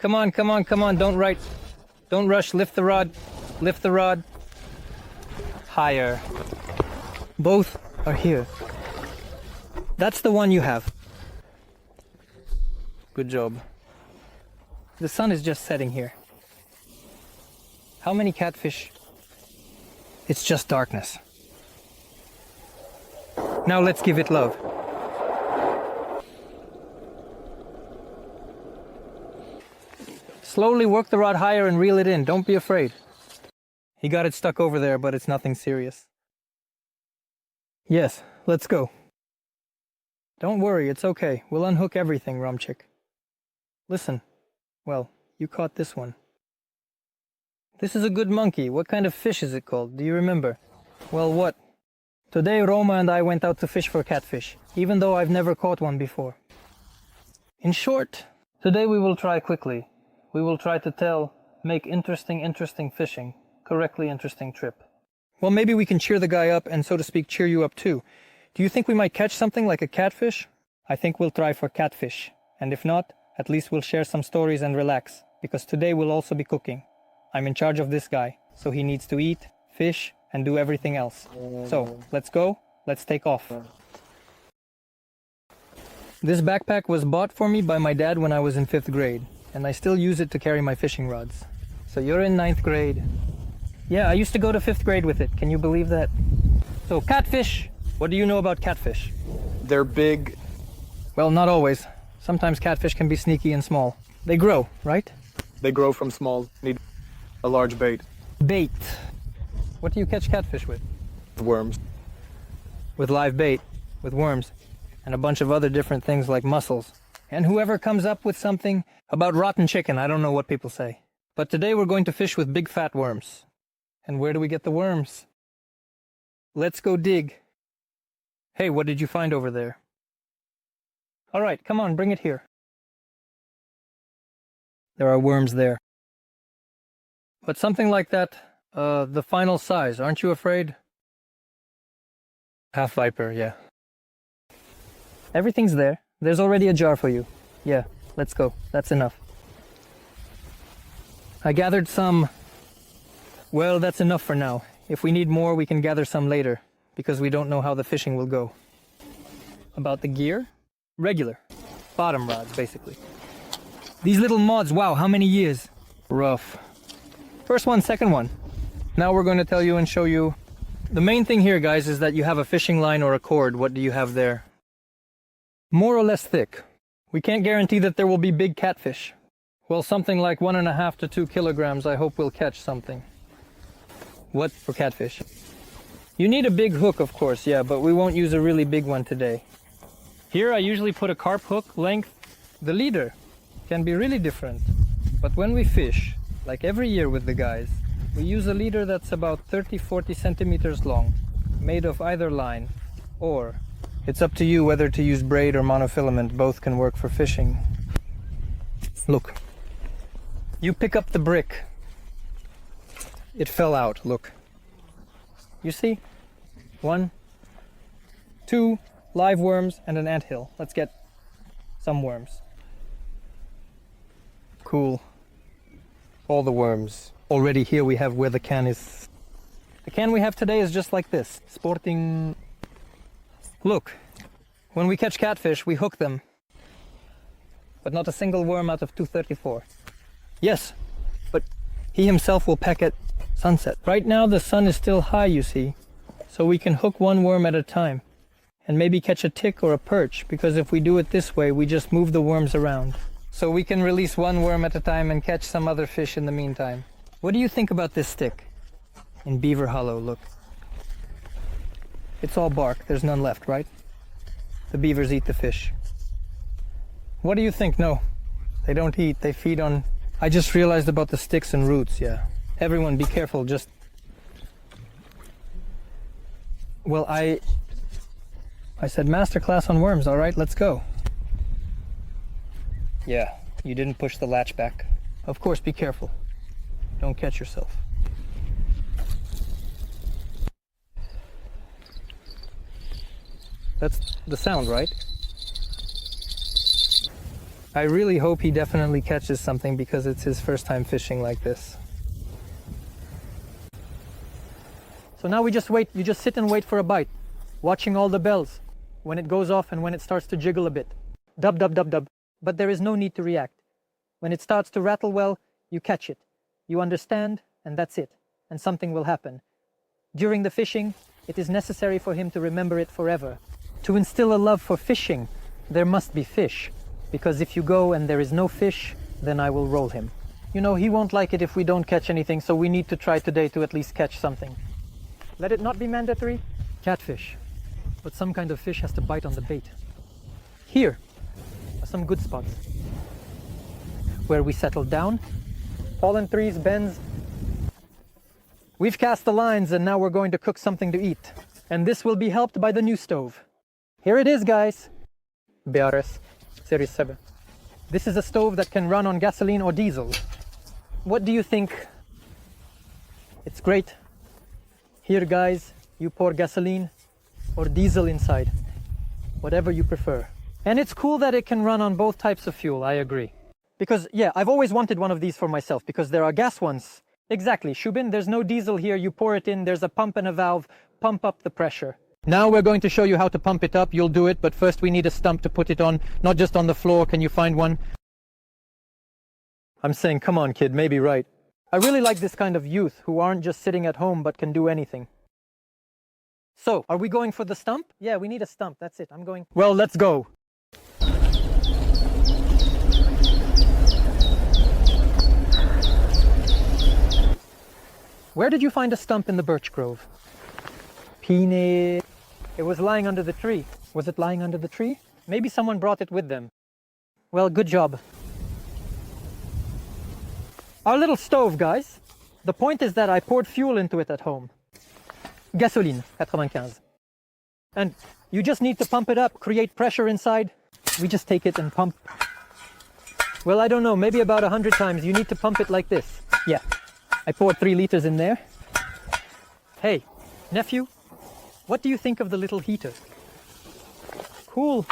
Come on, come on, come on. Don't rush. Lift the rod. Lift the rod. Higher. Both are here. That's the one you have. Good job. The sun is just setting here. How many catfish? It's just darkness. Now let's give it love. Slowly work the rod higher and reel it in. Don't be afraid. He got it stuck over there, but it's nothing serious. Yes, let's go. Don't worry, it's okay. We'll unhook everything, Rumchick. Listen. Well, you caught this one. This is a good monkey. What kind of fish is it called? Do you remember? Well, what? Today Roma and I went out to fish for catfish, even though I've never caught one before. In short, today we will try quickly. We will try to make interesting fishing, correctly interesting trip. Well, maybe we can cheer the guy up and, so to speak, cheer you up too. Do you think we might catch something like a catfish? I think we'll try for catfish. And if not, at least we'll share some stories and relax, because today we'll also be cooking. I'm in charge of this guy, so he needs to eat, fish, and do everything else. So, let's go, let's take off. This backpack was bought for me by my dad when I was in 5th grade, and I still use it to carry my fishing rods. So you're in 9th grade. Yeah, I used to go to 5th grade with it, can you believe that? So, catfish! What do you know about catfish? They're big. Well, not always. Sometimes catfish can be sneaky and small. They grow, right? They grow from small, need a large bait. Bait. What do you catch catfish with? Worms. With live bait, with worms, and a bunch of other different things like mussels. And whoever comes up with something about rotten chicken, I don't know what people say. But today we're going to fish with big fat worms. And where do we get the worms? Let's go dig. Hey, what did you find over there? All right, come on, bring it here. There are worms there. But something like that, the final size, aren't you afraid? Half viper, yeah. Everything's there. There's already a jar for you. Yeah, let's go. That's enough. I gathered some. Well, that's enough for now. If we need more, we can gather some later, because we don't know how the fishing will go. About the gear? Regular. Bottom rods, basically. These little mods, wow, how many years? Rough. First one, second one. Now we're going to tell you and show you. The main thing here, guys, is that you have a fishing line or a cord. What do you have there? More or less thick. We can't guarantee that there will be big catfish. Well, something like 1.5 to 2 kilograms, I hope we'll catch something. What for catfish? You need a big hook, of course, yeah, but we won't use a really big one today. Here I usually put a carp hook length. The leader can be really different. But when we fish, like every year with the guys, we use a leader that's about 30-40 centimeters long, made of either line, or it's up to you whether to use braid or monofilament. Both can work for fishing. Look. You pick up the brick. It fell out, look. You see? 1, 2 live worms and an anthill. Let's get some worms. Cool. All the worms. Already here we have where the can is. The can we have today is just like this. Sporting. Look. When we catch catfish, we hook them. But not a single worm out of 234. Yes, but he himself will peck at sunset. Right now the sun is still high, you see, so we can hook one worm at a time and maybe catch a tick or a perch, because if we do it this way, we just move the worms around. So we can release one worm at a time and catch some other fish in the meantime. What do you think about this stick? In Beaver Hollow, look. It's all bark, there's none left, right? The beavers eat the fish. What do you think? No, they don't eat, they feed on... I just realized about the sticks and roots, yeah. Everyone be careful, just... Well, I said masterclass on worms, all right, let's go. Yeah, you didn't push the latch back. Of course, be careful. Don't catch yourself. That's the sound, right? I really hope he definitely catches something because it's his first time fishing like this. So now we just wait, you just sit and wait for a bite, watching all the bells, when it goes off and when it starts to jiggle a bit. Dub, dub, dub, dub. But there is no need to react. When it starts to rattle well, you catch it. You understand, and that's it. And something will happen. During the fishing, it is necessary for him to remember it forever. To instill a love for fishing, there must be fish. Because if you go and there is no fish, then I will roll him. You know, he won't like it if we don't catch anything, so we need to try today to at least catch something. Let it not be mandatory. Catfish. But some kind of fish has to bite on the bait. Here are some good spots where we settled down. Fallen trees, bends. We've cast the lines and now we're going to cook something to eat. And this will be helped by the new stove. Here it is, guys. BRS Series 7. This is a stove that can run on gasoline or diesel. What do you think? It's great. Here, guys, you pour gasoline or diesel inside, whatever you prefer. And it's cool that it can run on both types of fuel, I agree. Because, yeah, I've always wanted one of these for myself because there are gas ones. Exactly, Shubin, there's no diesel here, you pour it in, there's a pump and a valve, pump up the pressure. Now we're going to show you how to pump it up, you'll do it, but first we need a stump to put it on, not just on the floor, can you find one? I'm saying, come on kid, maybe right. I really like this kind of youth who aren't just sitting at home but can do anything. So, are we going for the stump? Yeah, we need a stump, that's it, I'm going. Well, let's go. Where did you find a stump in the birch grove? Peanut. It was lying under the tree. Was it lying under the tree? Maybe someone brought it with them. Well, good job. Our little stove, guys. The point is that I poured fuel into it at home. Gasoline, 95. And you just need to pump it up, create pressure inside. We just take it and pump. Well, I don't know, maybe about 100 times. You need to pump it like this. Yeah. I poured 3 liters in there. Hey, nephew, what do you think of the little heater? Cool.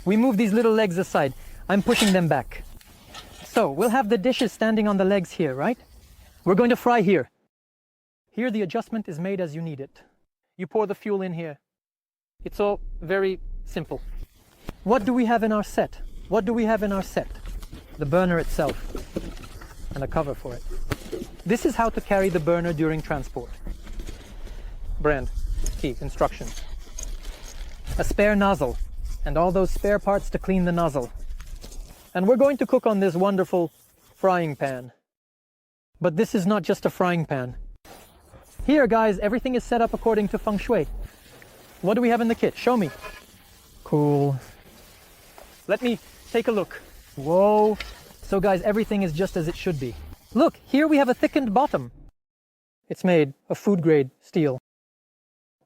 We move these little legs aside. I'm pushing them back. So, we'll have the dishes standing on the legs here, right? We're going to fry here. Here the adjustment is made as you need it. You pour the fuel in here. It's all very simple. What do we have in our set? What do we have in our set? The burner itself and a cover for it. This is how to carry the burner during transport. Brand, key, instruction. A spare nozzle and all those spare parts to clean the nozzle. And we're going to cook on this wonderful frying pan. But this is not just a frying pan. Here, guys, everything is set up according to feng shui. What do we have in the kit? Show me. Cool. Let me take a look. Whoa. So guys, everything is just as it should be. Look, here we have a thickened bottom. It's made of food-grade steel.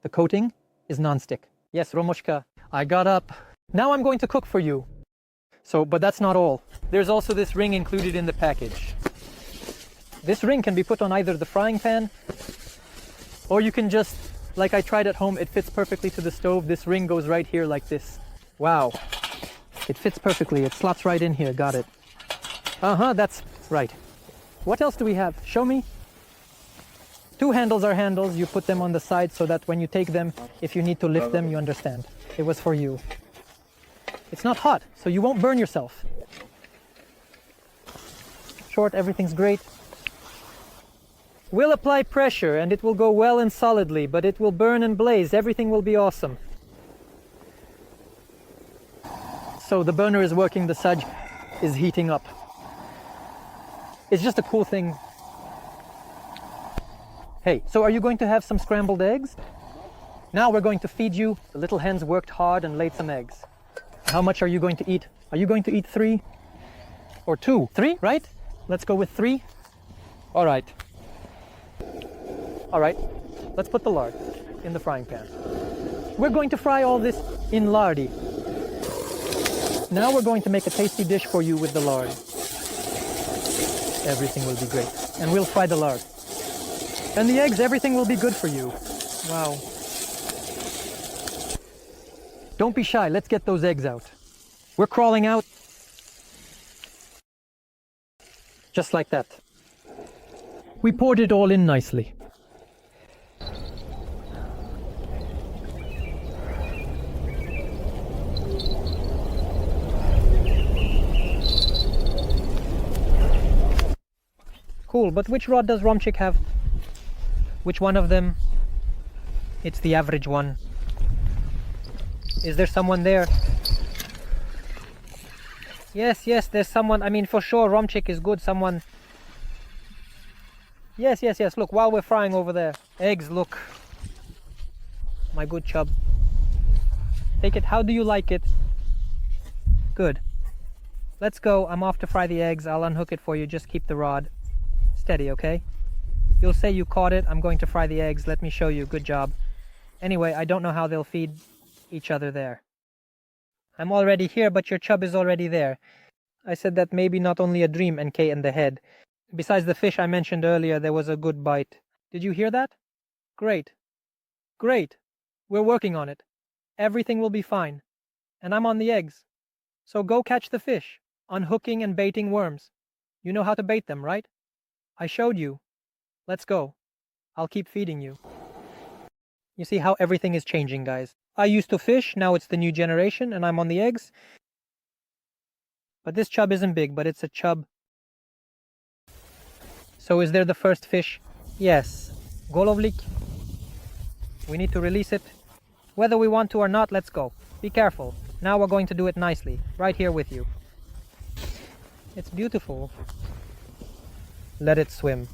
The coating is non-stick. Yes, Romoshka, I got up. Now I'm going to cook for you. So, but that's not all. There's also this ring included in the package. This ring can be put on either the frying pan, or you can just, like I tried at home, it fits perfectly to the stove. This ring goes right here like this. Wow. It fits perfectly. It slots right in here. Got it. Uh-huh, that's right. What else do we have? Show me. 2 handles are handles. You put them on the side so that when you take them, if you need to lift them, you understand. It was for you. It's not hot, so you won't burn yourself. Short, everything's great. We'll apply pressure and it will go well and solidly, but it will burn and blaze. Everything will be awesome. So the burner is working, the sudge is heating up. It's just a cool thing. Hey, so are you going to have some scrambled eggs? Now we're going to feed you. The little hens worked hard and laid some eggs. How much are you going to eat? Are you going to eat 3 or 2? 3, right? Let's go with 3. All right. All right, let's put the lard in the frying pan. We're going to fry all this in lardy. Now we're going to make a tasty dish for you with the lard. Everything will be great. And we'll fry the lard. And the eggs, everything will be good for you. Wow. Don't be shy, let's get those eggs out. We're crawling out. Just like that. We poured it all in nicely. Cool, but which rod does Romchik have? Which one of them? It's the average one. Is there someone there? Yes, there's someone. I mean, for sure, Romchik is good. Someone. Yes. Look, while we're frying over there. Eggs, look. My good chub. Take it. How do you like it? Good. Let's go. I'm off to fry the eggs. I'll unhook it for you. Just keep the rod steady, okay? You'll say you caught it. I'm going to fry the eggs. Let me show you. Good job. Anyway, I don't know how they'll feed each other there. I'm already here, but your chub is already there. I said that maybe not only a dream, NK in the head. Besides the fish I mentioned earlier, there was a good bite. Did you hear that? Great. Great. We're working on it. Everything will be fine. And I'm on the eggs. So go catch the fish, unhooking and baiting worms. You know how to bait them, right? I showed you. Let's go. I'll keep feeding you. You see how everything is changing, guys. I used to fish, now it's the new generation, and I'm on the eggs. But this chub isn't big, but it's a chub. So is there the first fish? Yes. Golovlik. We need to release it. Whether we want to or not, let's go. Be careful. Now we're going to do it nicely, right here with you. It's beautiful. Let it swim.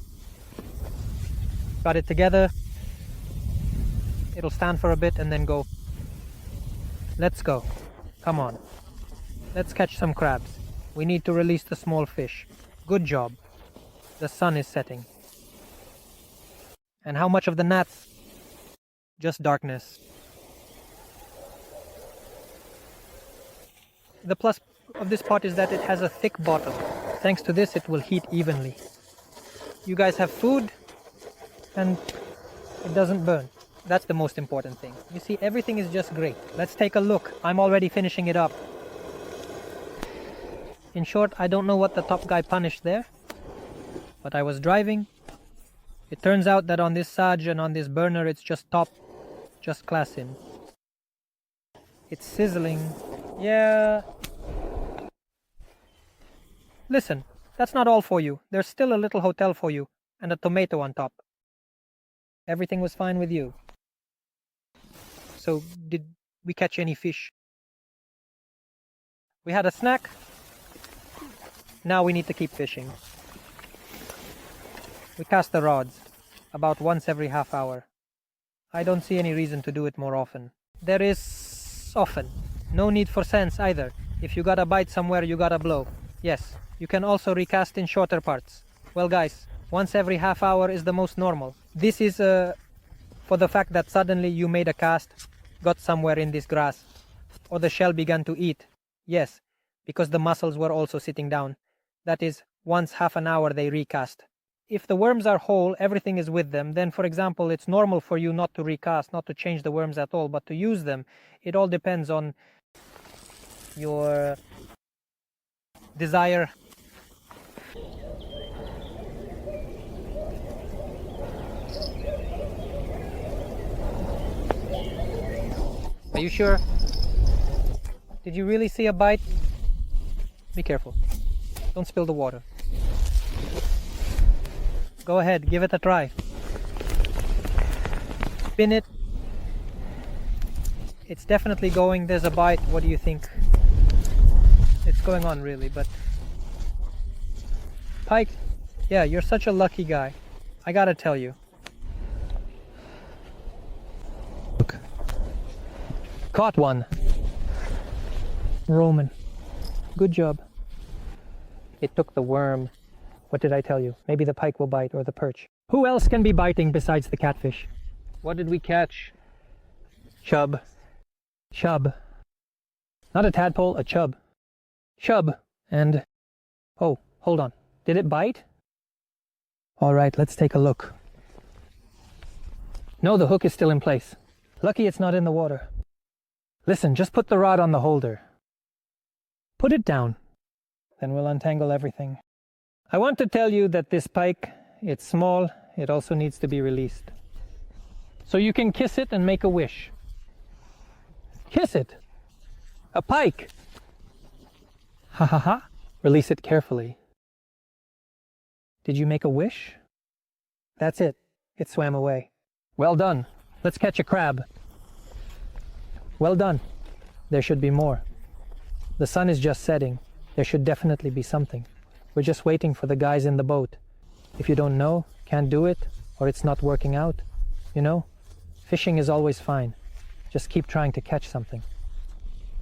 Got it together. It'll stand for a bit and then go. Let's go. Come on. Let's catch some crabs. We need to release the small fish. Good job. The sun is setting. And how much of the gnats? Just darkness. The plus of this pot is that it has a thick bottom. Thanks to this, it will heat evenly. You guys have food and it doesn't burn. That's the most important thing. You see, everything is just great. Let's take a look. I'm already finishing it up. In short, I don't know what the top guy punished there, but I was driving. It turns out that on this Saj and on this burner, it's just top, just class in. It's sizzling. Yeah. Listen, that's not all for you. There's still a little hotel for you and a tomato on top. Everything was fine with you. So, did we catch any fish? We had a snack. Now we need to keep fishing. We cast the rods about once every half hour. I don't see any reason to do it more often. There is often. No need for sense either. If you gotta bite somewhere, you gotta blow. Yes, you can also recast in shorter parts. Well guys, once every half hour is the most normal. This is for the fact that suddenly you made a cast, got somewhere in this grass, or the shell began to eat. Yes, because the mussels were also sitting down. That is, once half an hour they recast. If the worms are whole, everything is with them, then for example, it's normal for you not to recast, not to change the worms at all, but to use them. It all depends on your desire. Are you sure? Did you really see a bite? Be careful. Don't spill the water. Go ahead, give it a try. Spin it. It's definitely going. There's a bite. What do you think? It's going on really, but... Pike, yeah, you're such a lucky guy. I gotta tell you. Look. Caught one. Roman. Good job. It took the worm. What did I tell you? Maybe the pike will bite, or the perch. Who else can be biting besides the catfish? What did we catch? Chub. Chub. Not a tadpole, a chub. Chub. And... oh, hold on. Did it bite? Alright, let's take a look. No, the hook is still in place. Lucky it's not in the water. Listen, just put the rod on the holder. Put it down. Then we'll untangle everything. I want to tell you that this pike, it's small, it also needs to be released. So you can kiss it and make a wish. Kiss it. A pike. Ha ha ha. Release it carefully. Did you make a wish? That's it. It swam away. Well done. Let's catch a crab. Well done. There should be more. The sun is just setting. There should definitely be something. We're just waiting for the guys in the boat. If you don't know, can't do it, or it's not working out, you know, fishing is always fine. Just keep trying to catch something.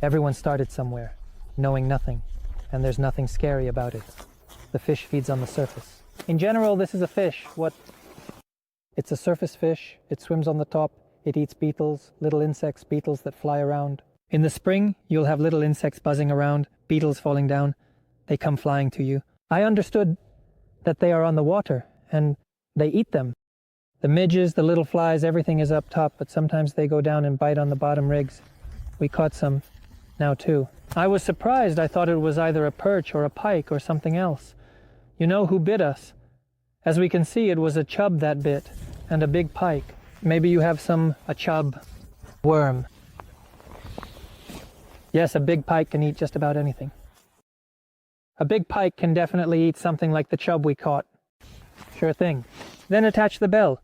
Everyone started somewhere, knowing nothing, and there's nothing scary about it. The fish feeds on the surface. In general, this is a fish. It's a surface fish. It swims on the top. It eats beetles, little insects, beetles that fly around. In the spring, you'll have little insects buzzing around, beetles falling down. They come flying to you. I understood that they are on the water, and they eat them. The midges, the little flies, everything is up top, but sometimes they go down and bite on the bottom rigs. We caught some now too. I was surprised. I thought it was either a perch or a pike or something else. You know who bit us? As we can see, it was a chub that bit, and a big pike. Maybe you have a chub worm. Yes, a big pike can eat just about anything. A big pike can definitely eat something like the chub we caught. Sure thing. Then attach the bell.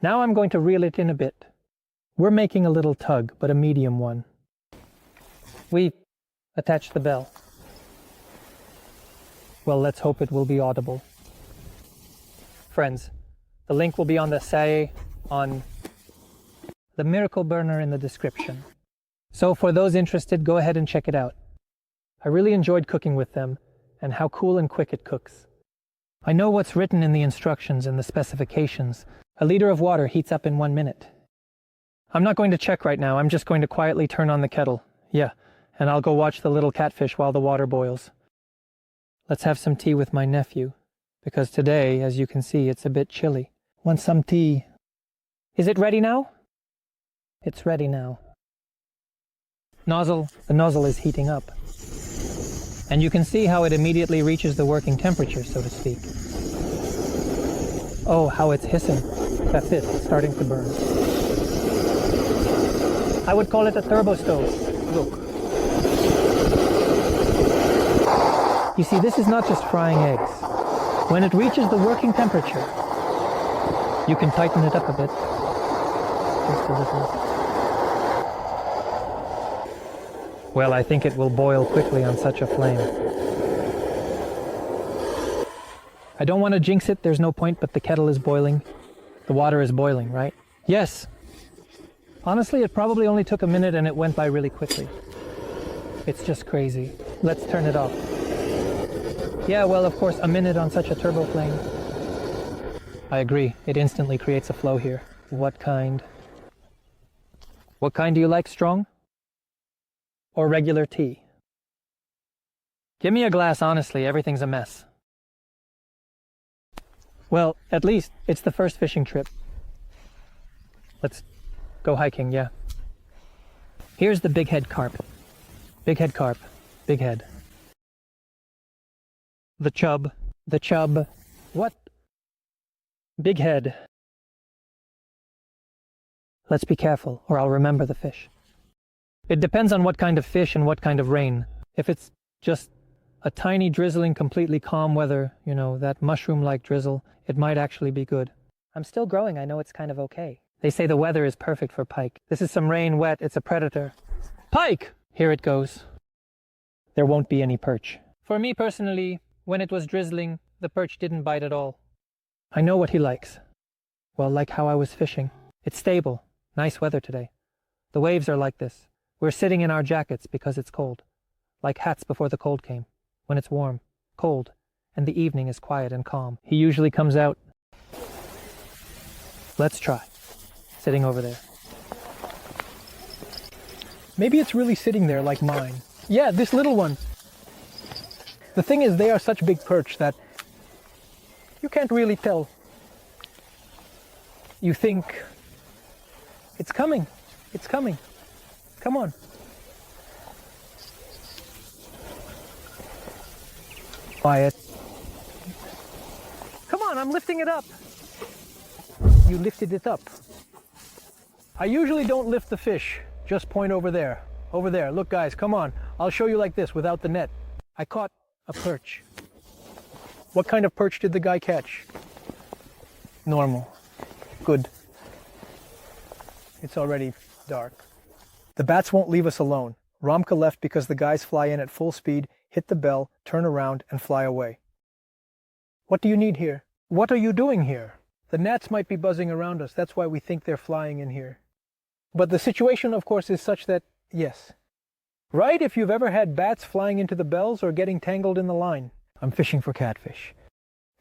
Now I'm going to reel it in a bit. We're making a little tug, but a medium one. We attach the bell. Well, let's hope it will be audible. Friends, the link will be on on the Miracle Burner in the description. So for those interested, go ahead and check it out. I really enjoyed cooking with them, and how cool and quick it cooks. I know what's written in the instructions and the specifications. A liter of water heats up in 1 minute. I'm not going to check right now. I'm just going to quietly turn on the kettle. Yeah, and I'll go watch the little catfish while the water boils. Let's have some tea with my nephew, because today, as you can see, it's a bit chilly. Want some tea? Is it ready now? It's ready now. The nozzle is heating up. And you can see how it immediately reaches the working temperature, so to speak. Oh, how it's hissing. That's it, it's starting to burn. I would call it a turbo stove. Look. You see, this is not just frying eggs. When it reaches the working temperature, you can tighten it up a bit. Just a little. Well, I think it will boil quickly on such a flame. I don't want to jinx it, there's no point, but the kettle is boiling. The water is boiling, right? Yes. Honestly, it probably only took a minute and it went by really quickly. It's just crazy. Let's turn it off. Yeah, well, of course, a minute on such a turbo flame. I agree, it instantly creates a flow here. What kind? What kind do you like, strong? Or regular tea? Give me a glass, honestly, everything's a mess. Well, at least it's the first fishing trip. Let's go hiking, yeah. Here's the big head carp. Big head carp. Big head. The chub. What? Big head. Let's be careful, or I'll remember the fish. It depends on what kind of fish and what kind of rain. If it's just a tiny drizzling, completely calm weather, you know, that mushroom-like drizzle, it might actually be good. I'm still growing, I know it's kind of okay. They say the weather is perfect for pike. This is some rain wet, it's a predator. Pike! Here it goes. There won't be any perch. For me personally, when it was drizzling, the perch didn't bite at all. I know what he likes. Well, like how I was fishing. It's stable. Nice weather today. The waves are like this. We're sitting in our jackets because it's cold. Like hats before the cold came. When it's warm, cold, and the evening is quiet and calm. He usually comes out. Let's try. Sitting over there. Maybe it's really sitting there like mine. Yeah, this little one. The thing is, they are such big perch that you can't really tell. You think, it's coming, Come on. Quiet. Come on, I'm lifting it up. You lifted it up. I usually don't lift the fish. Just point over there. Over there. Look, guys, come on. I'll show you like this without the net. I caught a perch. What kind of perch did the guy catch? Normal. Good. It's already dark. The bats won't leave us alone. Ramka left because the guys fly in at full speed, hit the bell, turn around, and fly away. What do you need here? What are you doing here? The gnats might be buzzing around us. That's why we think they're flying in here. But the situation, of course, is such that, yes. Right? If you've ever had bats flying into the bells or getting tangled in the line. I'm fishing for catfish.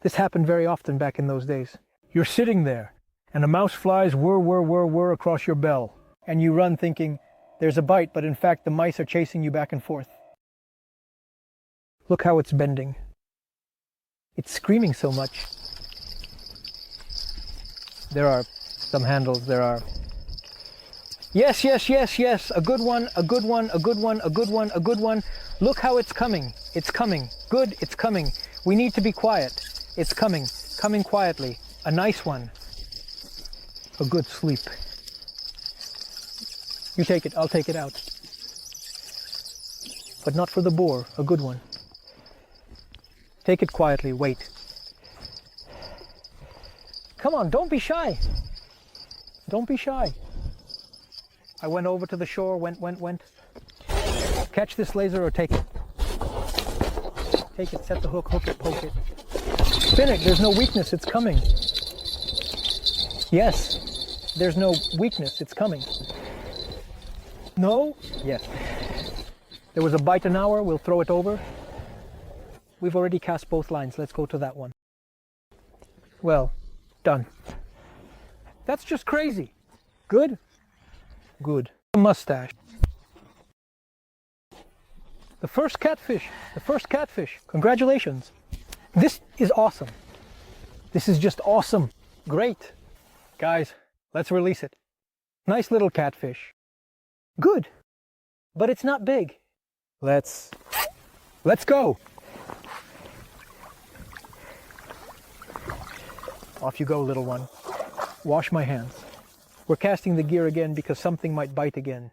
This happened very often back in those days. You're sitting there, and a mouse flies whir, whir, whir, whir across your bell. And you run thinking, there's a bite, but in fact the mice are chasing you back and forth. Look how it's bending. It's screaming so much. There are some handles, there are... Yes, yes, yes, yes, a good one, a good one, a good one, a good one, a good one. Look how it's coming. It's coming. Good, it's coming. We need to be quiet. It's coming. Coming quietly. A nice one. A good sleep. You take it, I'll take it out. But not for the boar, a good one. Take it quietly, wait. Come on, don't be shy. Don't be shy. I went over to the shore, went. Catch this laser or take it. Take it, set the hook, hook it, poke it. Spin it, there's no weakness, it's coming. Yes, there's no weakness, it's coming. No? Yes. There was a bite an hour, we'll throw it over. We've already cast both lines, let's go to that one. Well, done. That's just crazy. Good? Good. A mustache. The first catfish. The first catfish. Congratulations. This is awesome. This is just awesome. Great. Guys, let's release it. Nice little catfish. Good. But it's not big. Let's go. Off you go, little one. Wash my hands. We're casting the gear again because something might bite again.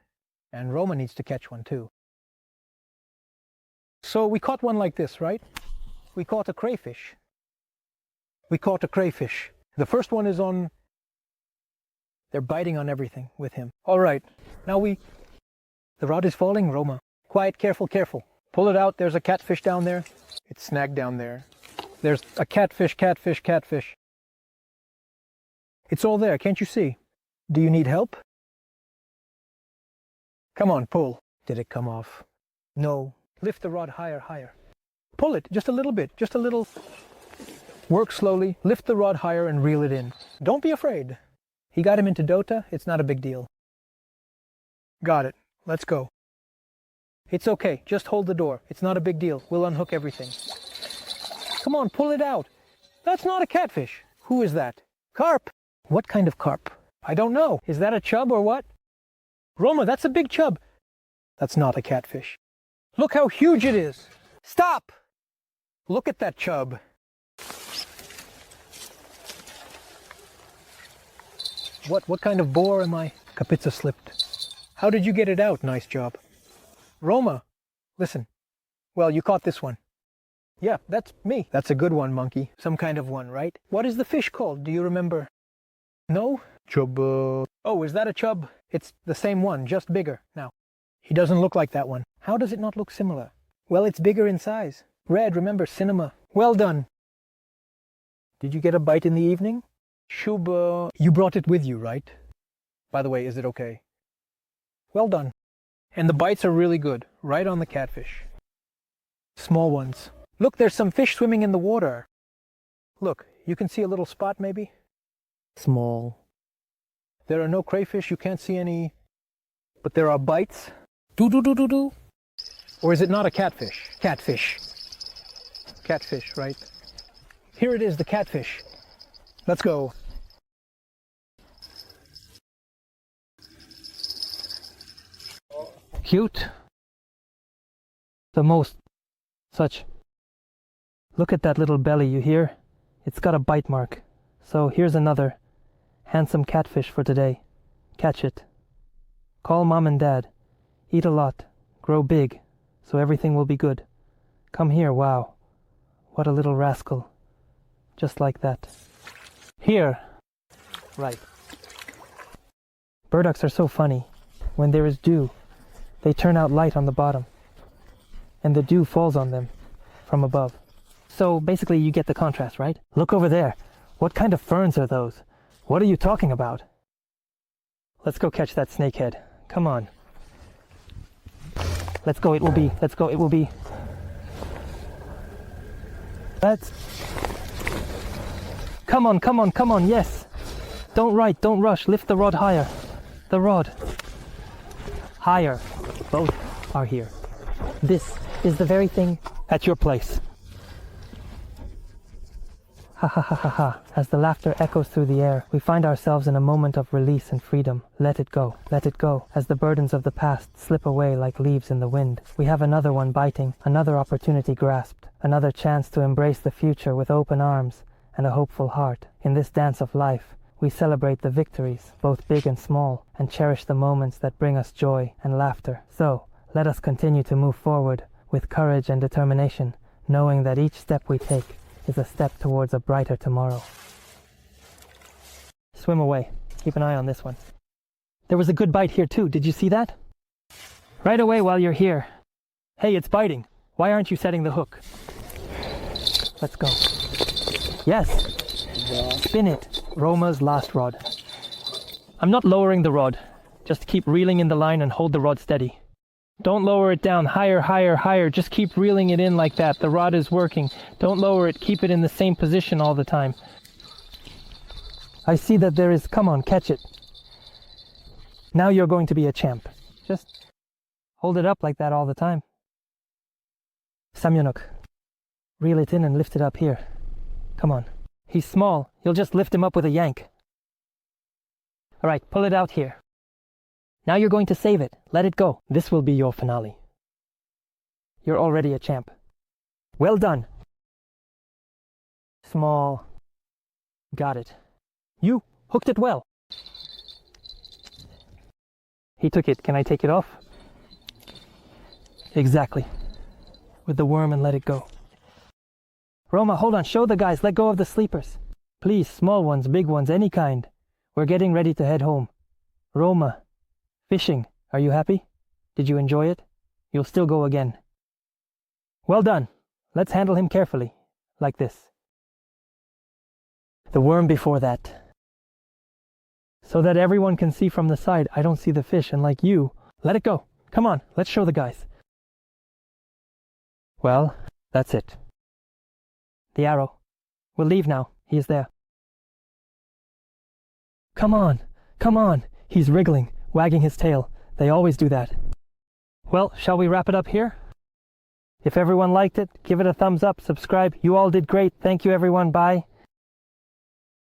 And Roma needs to catch one too. So we caught one like this, right? We caught a crayfish. We caught a crayfish. The first one is on... They're biting on everything with him. All right. Now The rod is falling, Roma. Quiet, careful, careful. Pull it out. There's a catfish down there. It's snagged down there. There's a catfish, catfish, catfish. It's all there. Can't you see? Do you need help? Come on, pull. Did it come off? No. Lift the rod higher, higher. Pull it just a little bit, just a little. Work slowly. Lift the rod higher and reel it in. Don't be afraid. He got him into Dota. It's not a big deal. Got it. Let's go. It's okay. Just hold the door. It's not a big deal. We'll unhook everything. Come on, pull it out. That's not a catfish. Who is that? Carp. What kind of carp? I don't know. Is that a chub or what? Roma, that's a big chub. That's not a catfish. Look how huge it is. Stop! Look at that chub. What kind of boar am I? Kapitsa slipped. How did you get it out? Nice job. Roma, listen. Well, you caught this one. Yeah, that's me. That's a good one, monkey. Some kind of one, right? What is the fish called? Do you remember? No? Chub. Oh, is that a chub? It's the same one, just bigger. Now, he doesn't look like that one. How does it not look similar? Well, it's bigger in size. Red, remember, cinema. Well done. Did you get a bite in the evening? Shuba. You brought it with you, right? By the way, is it okay? Well done. And the bites are really good, right on the catfish. Small ones. Look, there's some fish swimming in the water. Look, you can see a little spot maybe? Small. There are no crayfish, you can't see any, but there are bites. Do. Or is it not a catfish? Catfish. Catfish, right? Here it is, the catfish. Let's go. cute? The most. Such. Look at that little belly, you hear? It's got a bite mark. So here's another handsome catfish for today. Catch it. Call mom and dad. Eat a lot. Grow big. So everything will be good. Come here, wow. What a little rascal. Just like that. Here. Right. Burdocks are so funny. When there is dew, they turn out light on the bottom. And the dew falls on them from above. So basically you get the contrast, right? Look over there. What kind of ferns are those? What are you talking about? Let's go catch that snakehead. Come on. Let's go, it will be. Let's go, it will be. Let's. Come on, come on, come on, yes. Don't rush. Lift the rod higher. The rod. Higher. Both are here. This is the very thing at your place. Ha ha ha ha ha. As the laughter echoes through the air, we find ourselves in a moment of release and freedom. Let it go. Let it go. As the burdens of the past slip away like leaves in the wind, we have another one biting, another opportunity grasped, another chance to embrace the future with open arms and a hopeful heart. In this dance of life, we celebrate the victories, both big and small, and cherish the moments that bring us joy and laughter. So, let us continue to move forward with courage and determination, knowing that each step we take is a step towards a brighter tomorrow. Swim away. Keep an eye on this one. There was a good bite here too. Did you see that? Right away while you're here. Hey, it's biting. Why aren't you setting the hook? Let's go. Yes. Spin it. Roma's last rod. I'm not lowering the rod. Just keep reeling in the line and hold the rod steady. Don't lower it down. Higher, higher, higher. Just keep reeling it in like that. The rod is working. Don't lower it. Keep it in the same position all the time. I see that there is... Come on, catch it. Now you're going to be a champ. Just hold it up like that all the time. Samyonok. Reel it in and lift it up here. Come on. He's small. You'll just lift him up with a yank. All right, pull it out here. Now you're going to save it. Let it go. This will be your finale. You're already a champ. Well done. Small. Got it. You hooked it well. He took it. Can I take it off? Exactly. With the worm and let it go. Roma, hold on. Show the guys. Let go of the sleepers. Please, small ones, big ones, any kind. We're getting ready to head home. Roma. Fishing. Are you happy? Did you enjoy it? You'll still go again. Well done. Let's handle him carefully. Like this. The worm before that. So that everyone can see from the side. I don't see the fish, and like you, let it go. Come on, let's show the guys. Well, that's it. The arrow. We'll leave now. He is there. Come on. Come on. He's wriggling. Wagging his tail. They always do that. Well, shall we wrap it up here? If everyone liked it, give it a thumbs up, subscribe. You all did great. Thank you everyone. Bye.